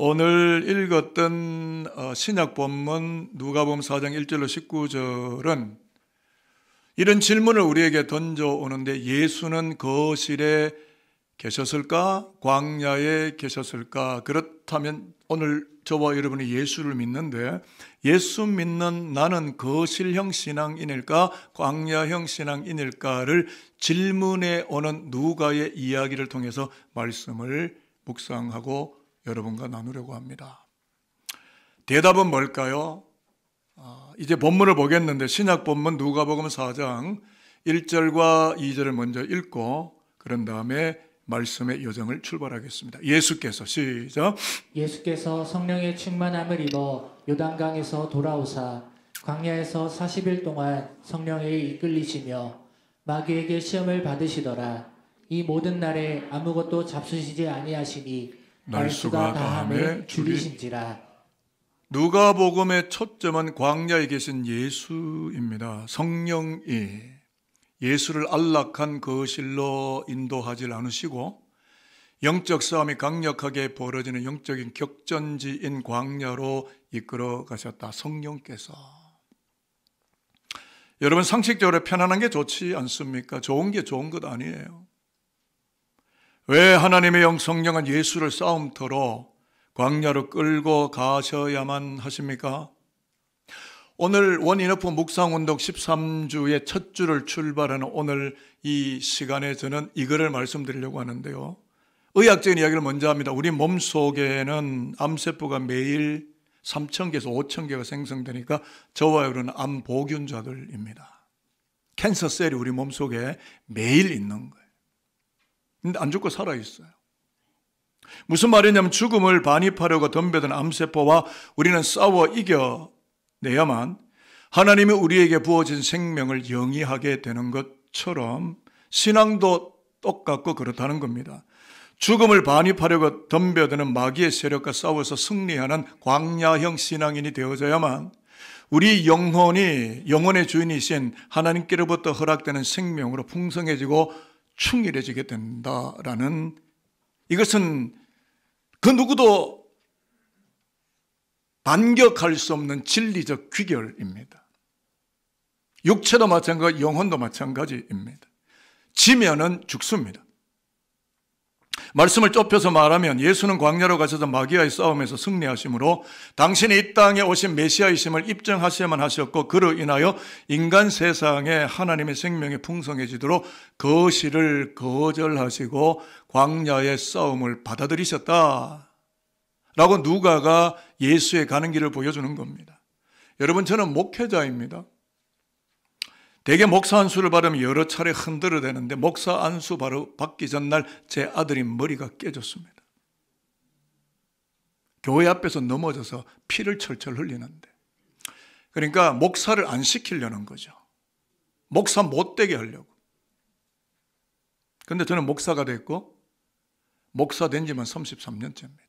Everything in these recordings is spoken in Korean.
오늘 읽었던 신약 본문 누가복음 4장 1절로 19절은 이런 질문을 우리에게 던져오는데, 예수는 거실에 계셨을까? 광야에 계셨을까? 그렇다면 오늘 저와 여러분이 예수를 믿는데, 예수 믿는 나는 거실형 신앙인일까? 광야형 신앙인일까를 질문해 오는 누가의 이야기를 통해서 말씀을 묵상하고 여러분과 나누려고 합니다. 대답은 뭘까요? 이제 본문을 보겠는데, 신약 본문 누가복음 4장 1절과 2절을 먼저 읽고 그런 다음에 말씀의 여정을 출발하겠습니다. 예수께서 시작. 예수께서 성령의 충만함을 입어 요단강에서 돌아오사 광야에서 40일 동안 성령에 이끌리시며 마귀에게 시험을 받으시더라. 이 모든 날에 아무것도 잡수시지 아니하시니 날수가 다함에 줄이신지라. 누가복음의 초점은 광야에 계신 예수입니다. 성령이 예수를 안락한 거실로 인도하지 않으시고 영적 싸움이 강력하게 벌어지는 영적인 격전지인 광야로 이끌어 가셨다. 성령께서. 여러분, 상식적으로 편안한 게 좋지 않습니까? 좋은 게 좋은 것 아니에요. 왜 하나님의 영 성령은 예수를 싸움터로 광야로 끌고 가셔야만 하십니까? 오늘 원인어프 묵상운동 13주의 첫 주를 출발하는 오늘 이 시간에 저는 이거를 말씀드리려고 하는데요. 의학적인 이야기를 먼저 합니다. 우리 몸속에는 암세포가 매일 3,000개에서 5,000개가 생성되니까 저와 여러분은 암보균자들입니다. 캔서셀이 우리 몸속에 매일 있는 거예요. 근데 안 죽고 살아있어요. 무슨 말이냐면 죽음을 반입하려고 덤벼든 암세포와 우리는 싸워 이겨내야만 하나님이 우리에게 부어진 생명을 영위하게 되는 것처럼 신앙도 똑같고 그렇다는 겁니다. 죽음을 반입하려고 덤벼드는 마귀의 세력과 싸워서 승리하는 광야형 신앙인이 되어져야만 우리 영혼이 영혼의 주인이신 하나님께로부터 허락되는 생명으로 풍성해지고 충실해지게 된다라는, 이것은 그 누구도 반격할 수 없는 진리적 귀결입니다. 육체도 마찬가지, 영혼도 마찬가지입니다. 지면은 죽습니다. 말씀을 좁혀서 말하면 예수는 광야로 가셔서 마귀와의 싸움에서 승리하심으로 당신이 이 땅에 오신 메시아이심을 입증하셔야만 하셨고, 그로 인하여 인간 세상에 하나님의 생명이 풍성해지도록 거실을 거절하시고 광야의 싸움을 받아들이셨다 라고 누가가 예수의 가는 길을 보여주는 겁니다. 여러분, 저는 목회자입니다. 대개 목사 안수를 받으면 여러 차례 흔들어대는데, 목사 안수 바로 받기 전날 제 아들이 머리가 깨졌습니다. 교회 앞에서 넘어져서 피를 철철 흘리는데, 그러니까 목사를 안 시키려는 거죠. 목사 못 되게 하려고. 그런데 저는 목사가 됐고 목사 된 지만 33년째입니다.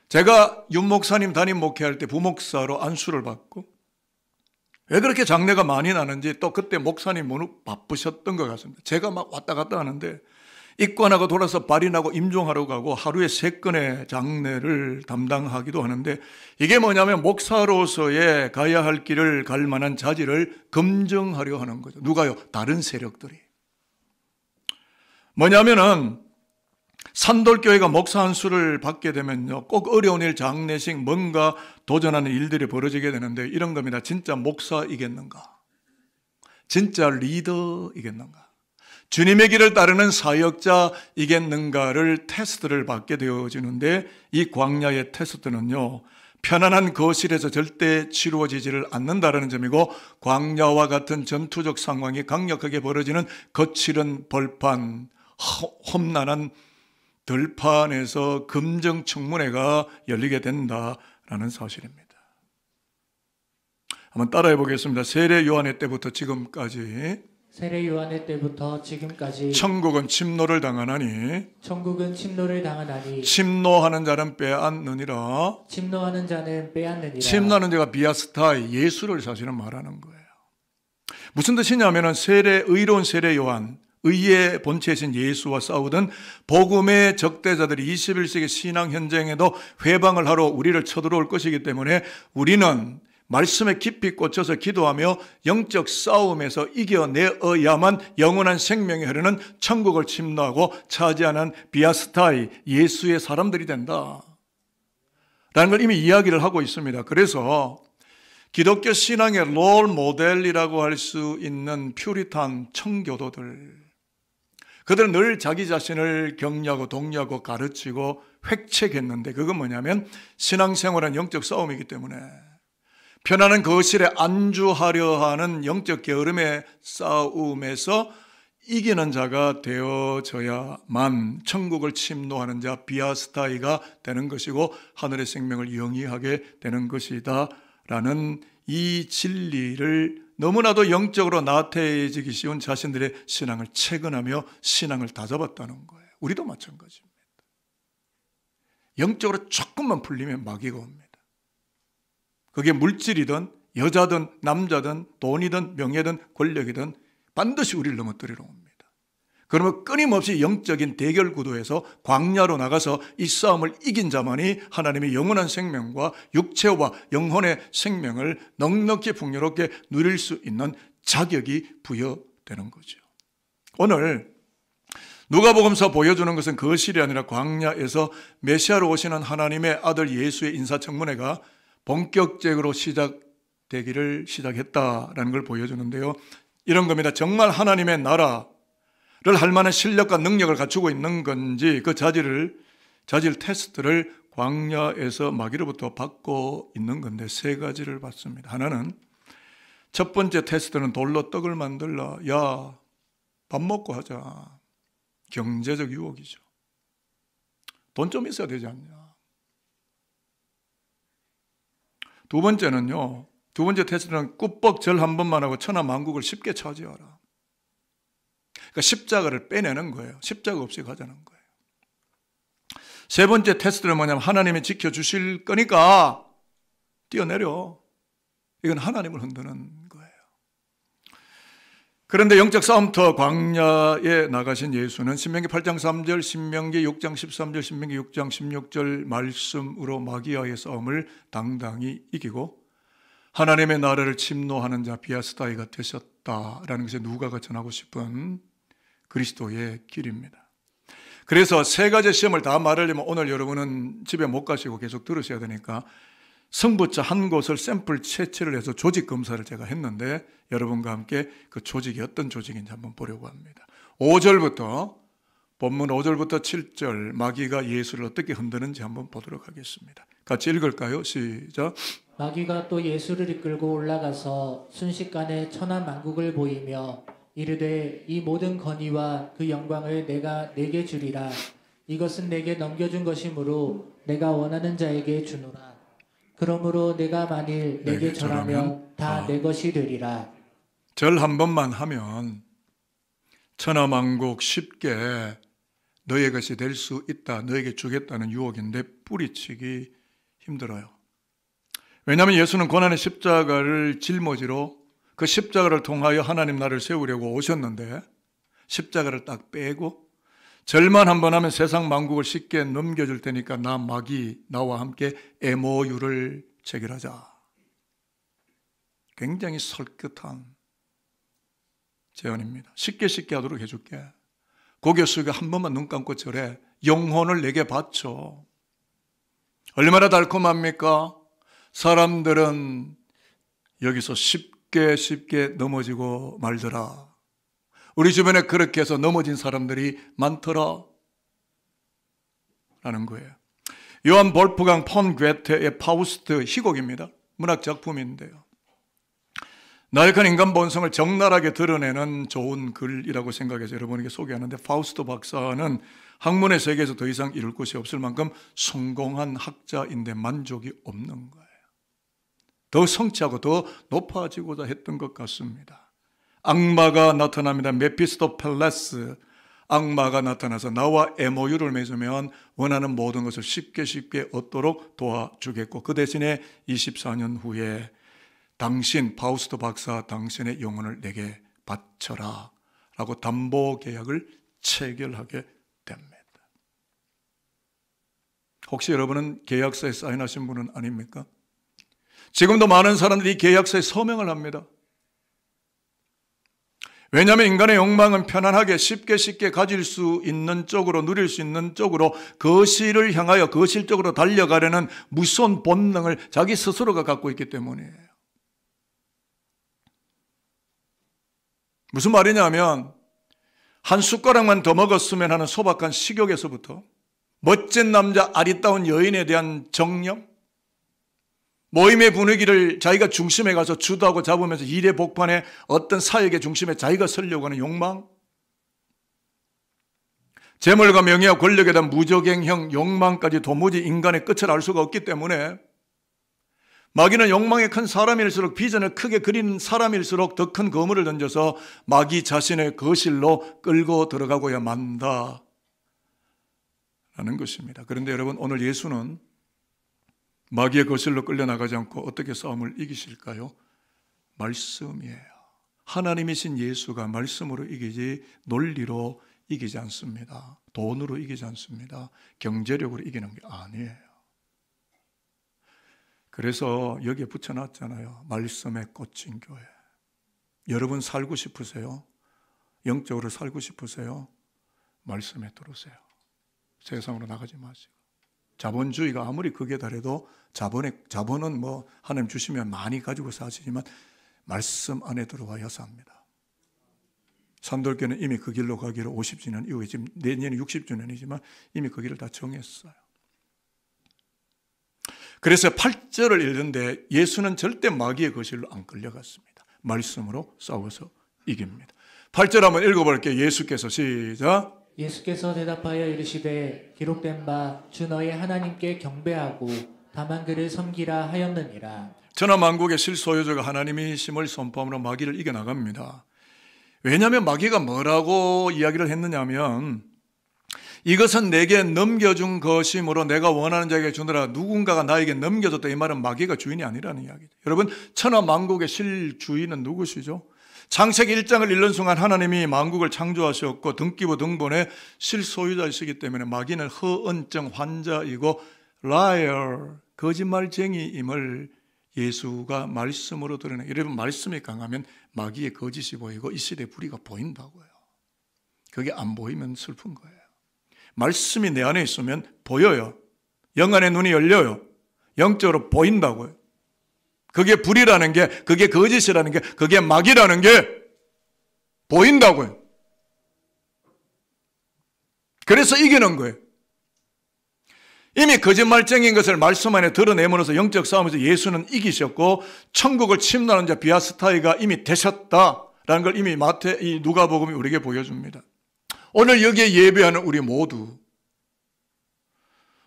제가 윤 목사님 담임 목회할 때 부목사로 안수를 받고, 왜 그렇게 장례가 많이 나는지 또 그때 목사님 너무 바쁘셨던 것 같습니다. 제가 막 왔다 갔다 하는데 입관하고 돌아서 발인하고 임종하러 가고 하루에 3건의 장례를 담당하기도 하는데, 이게 뭐냐면 목사로서의 가야 할 길을 갈 만한 자질을 검증하려 하는 거죠. 누가요? 다른 세력들이. 뭐냐면은 산돌교회가 목사 안수를 받게 되면요, 꼭 어려운 일, 장례식, 뭔가 도전하는 일들이 벌어지게 되는데 이런 겁니다. 진짜 목사이겠는가? 진짜 리더이겠는가? 주님의 길을 따르는 사역자이겠는가를 테스트를 받게 되어지는데, 이 광야의 테스트는요, 편안한 거실에서 절대 치루어지지를 않는다는 점이고, 광야와 같은 전투적 상황이 강력하게 벌어지는 거칠은 벌판, 험난한 들판에서 금정 청문회가 열리게 된다라는 사실입니다. 한번 따라해 보겠습니다. 세례 요한의 때부터 지금까지 세례 요한의 때부터 지금까지 천국은 침노를 당하나니 침노하는 자는 빼앗느니라. 침노하는 자는 빼앗느니라. 침노하는 자가 비아스타이, 예수를 사실은 말하는 거예요. 무슨 뜻이냐면은 의로운 세례 요한, 의의 본체이신 예수와 싸우던 복음의 적대자들이 21세기 신앙 현장에도 회방을 하러 우리를 쳐들어올 것이기 때문에 우리는 말씀에 깊이 꽂혀서 기도하며 영적 싸움에서 이겨내어야만 영원한 생명이 흐르는 천국을 침노하고 차지하는 비아스타이 예수의 사람들이 된다 라는 걸 이미 이야기를 하고 있습니다. 그래서 기독교 신앙의 롤 모델이라고 할 수 있는 퓨리탄 청교도들, 그들은 늘 자기 자신을 격려하고 독려하고 가르치고 획책했는데, 그건 뭐냐면 신앙생활은 영적 싸움이기 때문에 편안한 거실에 안주하려 하는 영적 게으름의 싸움에서 이기는 자가 되어져야만 천국을 침노하는 자 비아스타이가 되는 것이고 하늘의 생명을 영위하게 되는 것이다 라는 이 진리를 너무나도 영적으로 나태해지기 쉬운 자신들의 신앙을 채근하며 신앙을 다잡았다는 거예요. 우리도 마찬가지입니다. 영적으로 조금만 풀리면 마귀가 옵니다. 그게 물질이든 여자든 남자든 돈이든 명예든 권력이든 반드시 우리를 넘어뜨리러 옵니다. 그러면 끊임없이 영적인 대결 구도에서 광야로 나가서 이 싸움을 이긴 자만이 하나님의 영원한 생명과 육체와 영혼의 생명을 넉넉히 풍요롭게 누릴 수 있는 자격이 부여되는 거죠. 오늘 누가복음서 보여주는 것은 거실이 아니라 광야에서 메시아로 오시는 하나님의 아들 예수의 인사청문회가 본격적으로 시작되기를 시작했다라는 걸 보여주는데요. 이런 겁니다. 정말 하나님의 나라를 할 만한 실력과 능력을 갖추고 있는 건지 그 자질 테스트를 광야에서 마귀로부터 받고 있는 건데 세 가지를 받습니다. 하나는, 첫 번째 테스트는 돌로 떡을 만들라. 야, 밥 먹고 하자. 경제적 유혹이죠. 돈 좀 있어야 되지 않냐. 두 번째는요, 두 번째 테스트는 꾸벅 절 한 번만 하고 천하 만국을 쉽게 차지하라. 그러니까 십자가를 빼내는 거예요. 십자가 없이 가자는 거예요. 세 번째 테스트는 뭐냐면 하나님이 지켜주실 거니까 뛰어내려. 이건 하나님을 흔드는 거예요. 그런데 영적 싸움터 광야에 나가신 예수는 신명기 8장 3절, 신명기 6장 13절, 신명기 6장 16절 말씀으로 마귀와의 싸움을 당당히 이기고 하나님의 나라를 침노하는 자 비아스타이가 되셨다라는 것에 누가가 전하고 싶은 그리스도의 길입니다. 그래서 세 가지 시험을 다 말하려면 오늘 여러분은 집에 못 가시고 계속 들으셔야 되니까 성부자 한 곳을 샘플 채취를 해서 조직 검사를 제가 했는데 여러분과 함께 그 조직이 어떤 조직인지 한번 보려고 합니다. 5절부터 본문 5절부터 7절 마귀가 예수를 어떻게 흔드는지 한번 보도록 하겠습니다. 같이 읽을까요? 시작. 마귀가 또 예수를 이끌고 올라가서 순식간에 천하 만국을 보이며 이르되 이 모든 권위와 그 영광을 내가 내게 주리라. 이것은 내게 넘겨준 것이므로 내가 원하는 자에게 주노라. 그러므로 내가 만일 내게 절하면 다 내 것이 되리라. 절 한 번만 하면 천하 만국 쉽게 너의 것이 될 수 있다. 너에게 주겠다는 유혹인데 뿌리치기 힘들어요. 왜냐하면 예수는 고난의 십자가를 짊어지러 그 십자가를 통하여 하나님 나라를 세우려고 오셨는데 십자가를 딱 빼고 절만 한번 하면 세상 만국을 쉽게 넘겨줄 테니까 나 마귀 나와 함께 MOU를 체결하자. 굉장히 설끗한 제안입니다. 쉽게 하도록 해줄게. 고개 숙여 한 번만 눈 감고 절해. 영혼을 내게 바쳐. 얼마나 달콤합니까? 사람들은 여기서 쉽게 넘어지고 말더라. 우리 주변에 그렇게 해서 넘어진 사람들이 많더라 라는 거예요. 요한 볼프강 폰 괴테의 파우스트 희곡입니다. 문학 작품인데요. 나약한 인간 본성을 적나라하게 드러내는 좋은 글이라고 생각해서 여러분에게 소개하는데, 파우스트 박사는 학문의 세계에서 더 이상 이룰 곳이 없을 만큼 성공한 학자인데 만족이 없는 거예요. 더 성취하고 더 높아지고자 했던 것 같습니다. 악마가 나타납니다. 메피스토펠레스 악마가 나타나서 나와 MOU를 맺으면 원하는 모든 것을 쉽게 얻도록 도와주겠고 그 대신에 24년 후에 당신 파우스트 박사 당신의 영혼을 내게 바쳐라 라고 담보 계약을 체결하게 됩니다. 혹시 여러분은 계약서에 사인하신 분은 아닙니까? 지금도 많은 사람들이 계약서에 서명을 합니다. 왜냐하면 인간의 욕망은 편안하게 쉽게 가질 수 있는 쪽으로, 누릴 수 있는 쪽으로, 거실을 향하여 거실적으로 달려가려는 무서운 본능을 자기 스스로가 갖고 있기 때문이에요. 무슨 말이냐면 한 숟가락만 더 먹었으면 하는 소박한 식욕에서부터 멋진 남자, 아리따운 여인에 대한 정념, 모임의 분위기를 자기가 중심에 가서 주도하고 잡으면서 일의 복판에 어떤 사역의 중심에 자기가 서려고 하는 욕망, 재물과 명예와 권력에 대한 무적행형 욕망까지 도무지 인간의 끝을 알 수가 없기 때문에 마귀는 욕망이 큰 사람일수록, 비전을 크게 그리는 사람일수록 더 큰 거물을 던져서 마귀 자신의 거실로 끌고 들어가고야 만다 라는 것입니다. 그런데 여러분, 오늘 예수는 마귀의 거실로 끌려나가지 않고 어떻게 싸움을 이기실까요? 말씀이에요. 하나님이신 예수가 말씀으로 이기지 논리로 이기지 않습니다. 돈으로 이기지 않습니다. 경제력으로 이기는 게 아니에요. 그래서 여기에 붙여놨잖아요. 말씀에 꽂힌 교회. 여러분 살고 싶으세요? 영적으로 살고 싶으세요? 말씀에 들으세요. 세상으로 나가지 마시고. 자본주의가 아무리 극에 달해도 자본은 뭐 하나님 주시면 많이 가지고 사시지만 말씀 안에 들어와야 삽니다. 산돌교는 이미 그 길로 가기로 50주년 이후에, 지금 내년이 60주년이지만 이미 그 길을 다 정했어요. 그래서 8절을 읽는데 예수는 절대 마귀의 거실로 안 끌려갔습니다. 말씀으로 싸워서 이깁니다. 8절 한번 읽어볼게요. 예수께서 시작. 예수께서 대답하여 이르시되 기록된 바 주 너의 하나님께 경배하고 다만 그를 섬기라 하였느니라. 천하만국의 실소유주가 하나님이심을 선포함으로 마귀를 이겨나갑니다. 왜냐하면 마귀가 뭐라고 이야기를 했느냐면 이것은 내게 넘겨준 것이므로 내가 원하는 자에게 주느라, 누군가가 나에게 넘겨줬다. 이 말은 마귀가 주인이 아니라는 이야기죠. 여러분, 천하만국의 실주인은 누구시죠? 창세기 1장을 읽는 순간 하나님이 만국을 창조하셨고 등기부 등본의 실소유자이시기 때문에 마귀는 허언증 환자이고 liar, 거짓말쟁이임을 예수가 말씀으로 드러내. 여러분, 말씀이 강하면 마귀의 거짓이 보이고 이 시대의 불의가 보인다고요. 그게 안 보이면 슬픈 거예요. 말씀이 내 안에 있으면 보여요. 영안의 눈이 열려요. 영적으로 보인다고요. 그게 불이라는 게, 그게 거짓이라는 게, 그게 마귀라는 게 보인다고요. 그래서 이기는 거예요. 이미 거짓말쟁이인 것을 말씀 안에 드러내므로써 영적 싸움에서 예수는 이기셨고 천국을 침노하는 자 비아스타이가 이미 되셨다라는 걸 이미 이 누가복음이 우리에게 보여줍니다. 오늘 여기에 예배하는 우리 모두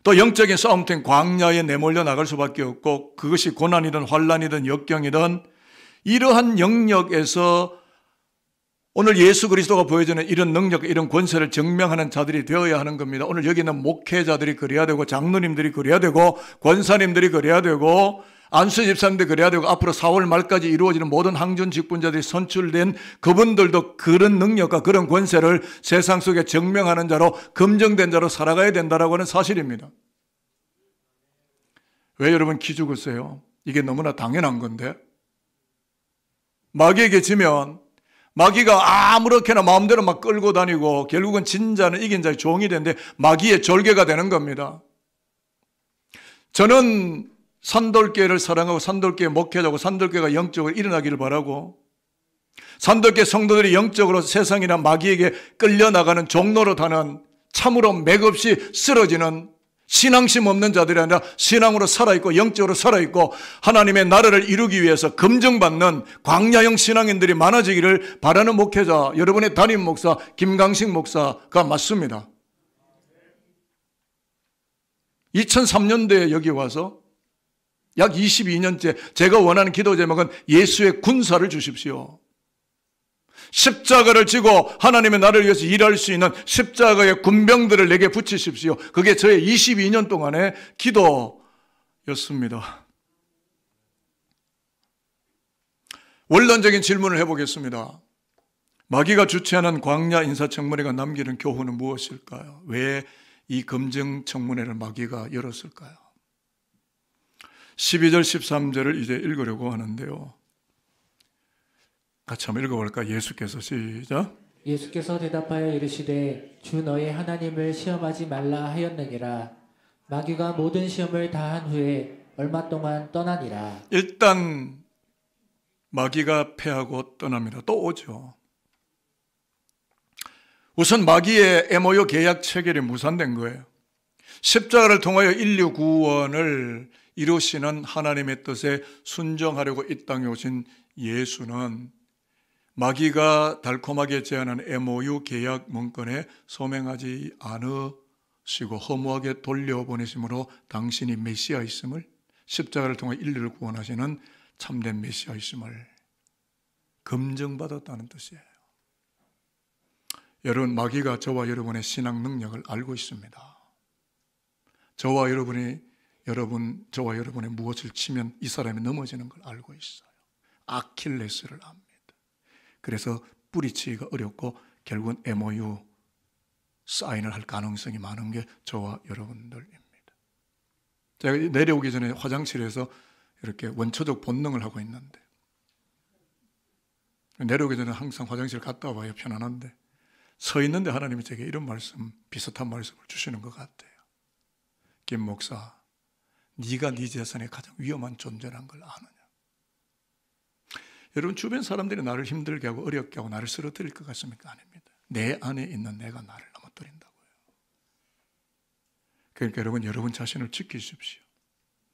또 영적인 싸움터인 광야에 내몰려 나갈 수밖에 없고, 그것이 고난이든 환난이든 역경이든 이러한 영역에서 오늘 예수 그리스도가 보여주는 이런 능력, 이런 권세를 증명하는 자들이 되어야 하는 겁니다. 오늘 여기 있는 목회자들이 그래야 되고, 장로님들이 그래야 되고, 권사님들이 그래야 되고, 안수 집사님들이 그래야 되고, 앞으로 4월 말까지 이루어지는 모든 항전 직분자들이 선출된 그분들도 그런 능력과 그런 권세를 세상 속에 증명하는 자로, 검증된 자로 살아가야 된다라고 하는 사실입니다. 왜 여러분 기죽으세요? 이게 너무나 당연한 건데. 마귀에게 지면 마귀가 아무렇게나 마음대로 막 끌고 다니고 결국은 진 자는 이긴 자의 종이 되는데 마귀의 졸개가 되는 겁니다. 저는 산돌교회를 사랑하고 산돌교회 목회자고 산돌교회가 영적으로 일어나기를 바라고, 산돌교회 성도들이 영적으로 세상이나 마귀에게 끌려나가는 종로로 타는, 참으로 맥없이 쓰러지는 신앙심 없는 자들이 아니라 신앙으로 살아있고 영적으로 살아있고 하나님의 나라를 이루기 위해서 검증받는 광야형 신앙인들이 많아지기를 바라는 목회자, 여러분의 담임 목사 김강식 목사가 맞습니다. 2003년도에 여기 와서 약 22년째 제가 원하는 기도 제목은 예수의 군사를 주십시오. 십자가를 지고 하나님의 나라를 위해서 일할 수 있는 십자가의 군병들을 내게 붙이십시오. 그게 저의 22년 동안의 기도였습니다. 원론적인 질문을 해보겠습니다. 마귀가 주최하는 광야 인사청문회가 남기는 교훈은 무엇일까요? 왜 이 검증청문회를 마귀가 열었을까요? 12절 13절을 이제 읽으려고 하는데요. 같이 한번 읽어볼까요? 예수께서 시작. 예수께서 대답하여 이르시되 주 너의 하나님을 시험하지 말라 하였느니라. 마귀가 모든 시험을 다한 후에 얼마 동안 떠나니라. 일단 마귀가 패하고 떠납니다. 또 오죠. 우선 마귀의 MOU 계약 체결이 무산된 거예요. 십자가를 통하여 인류 구원을 이루시는 하나님의 뜻에 순종하려고 이 땅에 오신 예수는 마귀가 달콤하게 제안한 MOU 계약 문건에 서명하지 않으시고 허무하게 돌려보내심으로 당신이 메시아이심을, 십자가를 통해 인류를 구원하시는 참된 메시아이심을 검증받았다는 뜻이에요. 여러분, 마귀가 저와 여러분의 신앙 능력을 알고 있습니다. 저와 여러분의 무엇을 치면 이 사람이 넘어지는 걸 알고 있어요. 아킬레스를 압니다. 그래서 뿌리치기가 어렵고 결국은 MOU 사인을 할 가능성이 많은 게 저와 여러분들입니다. 제가 내려오기 전에 화장실에서 이렇게 원초적 본능을 하고 있는데, 내려오기 전에 항상 화장실 갔다 와봐야 편안한데, 서 있는데 하나님이 제게 이런 말씀, 비슷한 말씀을 주시는 것 같아요. 김 목사, 네가 네 재산에 가장 위험한 존재라는 걸 아느냐? 여러분, 주변 사람들이 나를 힘들게 하고 어렵게 하고 나를 쓰러뜨릴 것 같습니까? 아닙니다. 내 안에 있는 내가 나를 넘어뜨린다고요. 그러니까 여러분 자신을 지키십시오.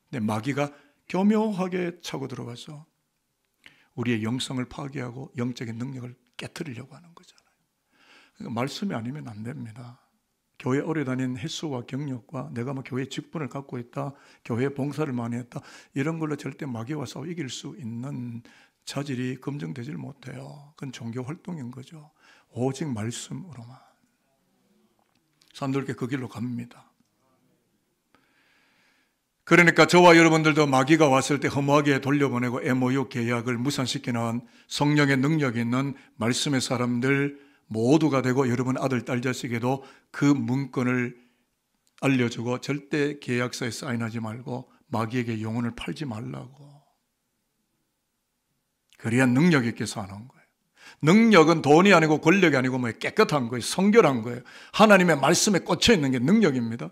근데 마귀가 교묘하게 차고 들어와서 우리의 영성을 파괴하고 영적인 능력을 깨트리려고 하는 거잖아요. 그러니까 말씀이 아니면 안 됩니다. 교회 오래 다닌 횟수와 경력과 내가 교회 직분을 갖고 있다, 교회 봉사를 많이 했다, 이런 걸로 절대 마귀와 싸워 이길 수 있는 자질이 검증되질 못해요. 그건 종교 활동인 거죠. 오직 말씀으로만. 산들께 그 길로 갑니다. 그러니까 저와 여러분들도 마귀가 왔을 때 허무하게 돌려보내고 MOU 계약을 무산시키는 성령의 능력이 있는 말씀의 사람들 모두가 되고, 여러분 아들, 딸, 자식에도 그 문건을 알려주고 절대 계약서에 사인하지 말고 마귀에게 영혼을 팔지 말라고. 그래야 능력 있게 사는 거예요. 능력은 돈이 아니고 권력이 아니고 깨끗한 거예요. 성결한 거예요. 하나님의 말씀에 꽂혀 있는 게 능력입니다.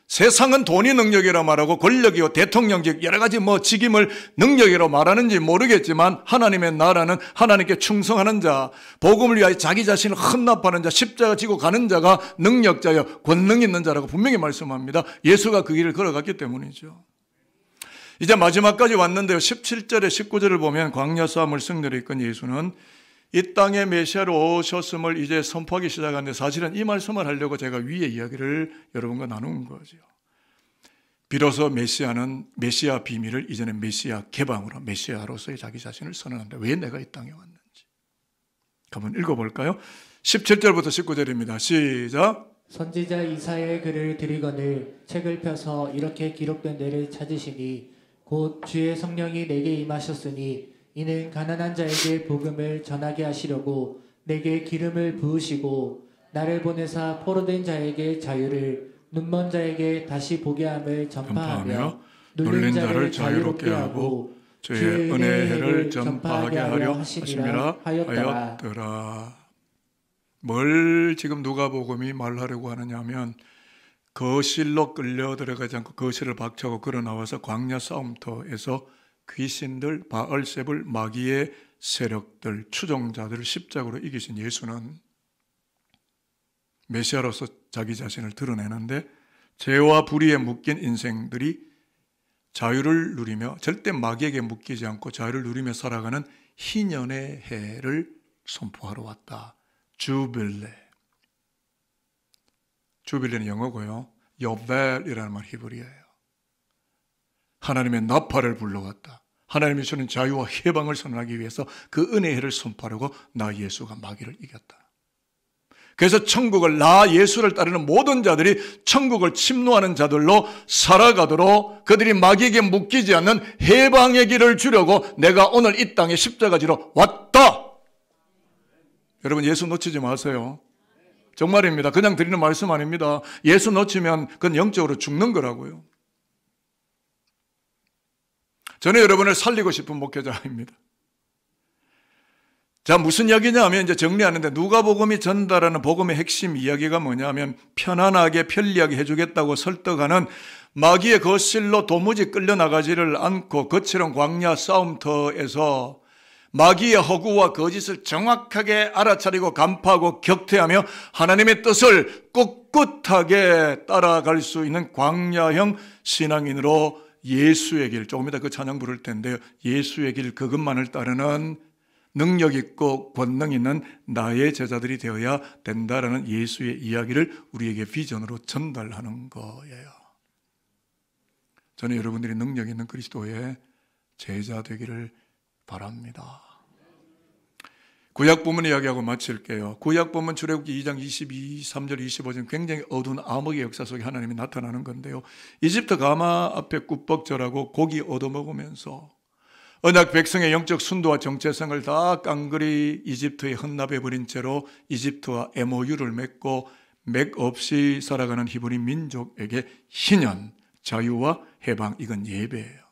세상은 돈이 능력이라 말하고 권력이고 대통령직 여러 가지 직임을 능력이라고 말하는지 모르겠지만, 하나님의 나라는 하나님께 충성하는 자, 복음을 위하여 자기 자신을 헌납하는 자, 십자가 지고 가는 자가 능력자여 권능 있는 자라고 분명히 말씀합니다. 예수가 그 길을 걸어갔기 때문이죠. 이제 마지막까지 왔는데요. 17절에 19절을 보면 광야 싸움을 승리로 이끈 예수는 이 땅에 메시아로 오셨음을 이제 선포하기 시작하는데, 사실은 이 말씀을 하려고 제가 위에 이야기를 여러분과 나눈 거죠. 비로소 메시아 비밀을 이제는 메시아 개방으로, 메시아로서의 자기 자신을 선언한다. 왜 내가 이 땅에 왔는지 한번 읽어볼까요? 17절부터 19절입니다. 시작. 선지자 이사야의 글을 들이거늘 책을 펴서 이렇게 기록된 데를 찾으시니 곧 주의 성령이 내게 임하셨으니 이는 가난한 자에게 복음을 전하게 하시려고 내게 기름을 부으시고 나를 보내사 포로된 자에게 자유를, 눈먼 자에게 다시 보게 함을 전파하며 눌린 자를 자유롭게 하고 주의 은혜의 해를 전파하게 하려 하심이라 하였더라. 뭘 지금 누가복음이 말하려고 하느냐 하면, 거실로 끌려 들어가지 않고 거실을 박차고 걸어 나와서 광야 싸움터에서 귀신들, 바알세불, 마귀의 세력들, 추종자들을 십자가로 이기신 예수는 메시아로서 자기 자신을 드러내는데, 죄와 불의에 묶인 인생들이 자유를 누리며 절대 마귀에게 묶이지 않고 자유를 누리며 살아가는 희년의 해를 선포하러 왔다. 주빌레. 주빌레는 영어고요. 요벨이라는 말 히브리어예요. 하나님의 나팔을 불러왔다. 하나님이 주는 자유와 해방을 선언하기 위해서 그 은혜의 해를 선포하려고 나 예수가 마귀를 이겼다. 그래서 천국을, 나 예수를 따르는 모든 자들이 천국을 침노하는 자들로 살아가도록 그들이 마귀에게 묶이지 않는 해방의 길을 주려고 내가 오늘 이 땅에 십자가지로 왔다. 여러분 예수 놓치지 마세요. 정말입니다. 그냥 드리는 말씀 아닙니다. 예수 놓치면 그건 영적으로 죽는 거라고요. 저는 여러분을 살리고 싶은 목회자입니다. 자, 무슨 이야기냐 하면 이제 정리하는데, 누가복음이 전달하는 복음의 핵심 이야기가 뭐냐면 편안하게 편리하게 해주겠다고 설득하는 마귀의 거실로 도무지 끌려나가지를 않고 거칠은 광야 싸움터에서 마귀의 허구와 거짓을 정확하게 알아차리고 간파하고 격퇴하며 하나님의 뜻을 꿋꿋하게 따라갈 수 있는 광야형 신앙인으로 예수의 길, 조금 이따 그 찬양 부를 텐데요, 예수의 길 그것만을 따르는 능력 있고 권능 있는 나의 제자들이 되어야 된다라는 예수의 이야기를 우리에게 비전으로 전달하는 거예요. 저는 여러분들이 능력 있는 그리스도의 제자 되기를 바랍니다. 구약본문 이야기하고 마칠게요. 구약본문 출애굽기 2장 22, 3절, 25절 굉장히 어두운 암흑의 역사 속에 하나님이 나타나는 건데요. 이집트 가마 앞에 굽벅절하고 고기 얻어먹으면서 언약 백성의 영적 순도와 정체성을 다 깡그리 이집트에 헌납해버린 채로 이집트와 MOU를 맺고 맥 없이 살아가는 히브리 민족에게 희년, 자유와 해방, 이건 예배예요.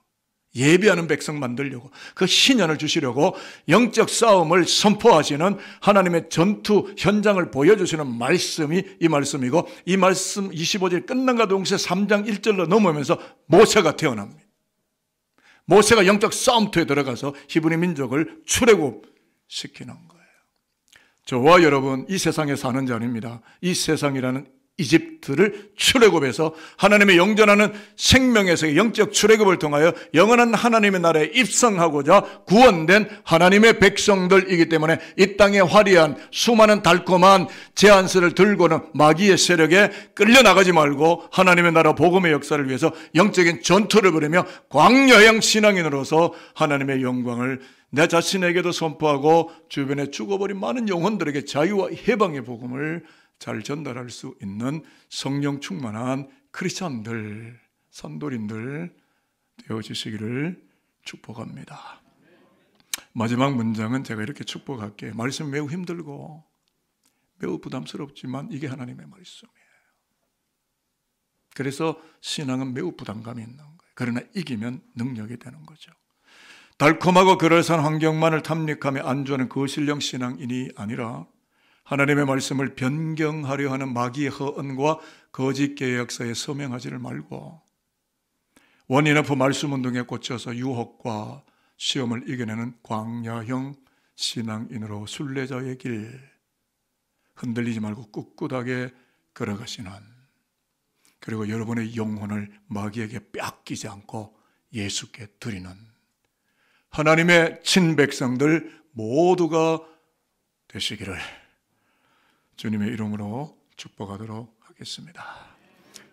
예배하는 백성 만들려고, 그 희년을 주시려고 영적 싸움을 선포하시는 하나님의 전투 현장을 보여주시는 말씀이 이 말씀이고, 이 말씀 25절 끝난과 동시에 3장 1절로 넘으면서 모세가 태어납니다. 모세가 영적 싸움터에 들어가서 히브리 민족을 출애굽시키는 거예요. 저와 여러분 이 세상에 사는 자입니다. 이 세상이라는 이집트를 출애굽해서 하나님의 영전하는 생명에서의 영적 출애굽을 통하여 영원한 하나님의 나라에 입성하고자 구원된 하나님의 백성들이기 때문에 이 땅에 화려한 수많은 달콤한 제안서를 들고는 마귀의 세력에 끌려나가지 말고 하나님의 나라 복음의 역사를 위해서 영적인 전투를 벌이며 광야형 신앙인으로서 하나님의 영광을 내 자신에게도 선포하고 주변에 죽어버린 많은 영혼들에게 자유와 해방의 복음을 잘 전달할 수 있는 성령 충만한 크리스찬들, 선도린들 되어주시기를 축복합니다. 마지막 문장은 제가 이렇게 축복할게요. 말씀 매우 힘들고 매우 부담스럽지만 이게 하나님의 말씀이에요. 그래서 신앙은 매우 부담감이 있는 거예요. 그러나 이기면 능력이 되는 거죠. 달콤하고 그럴싸한 환경만을 탐닉하며 안주하는 거실형 신앙인이 아니라 하나님의 말씀을 변경하려 하는 마귀의 허언과 거짓 계약서에 서명하지를 말고 원인 없이 말씀 운동에 꽂혀서 유혹과 시험을 이겨내는 광야형 신앙인으로 순례자의 길 흔들리지 말고 꿋꿋하게 걸어가시는, 그리고 여러분의 영혼을 마귀에게 뺏기지 않고 예수께 드리는 하나님의 친백성들 모두가 되시기를 주님의 이름으로 축복하도록 하겠습니다.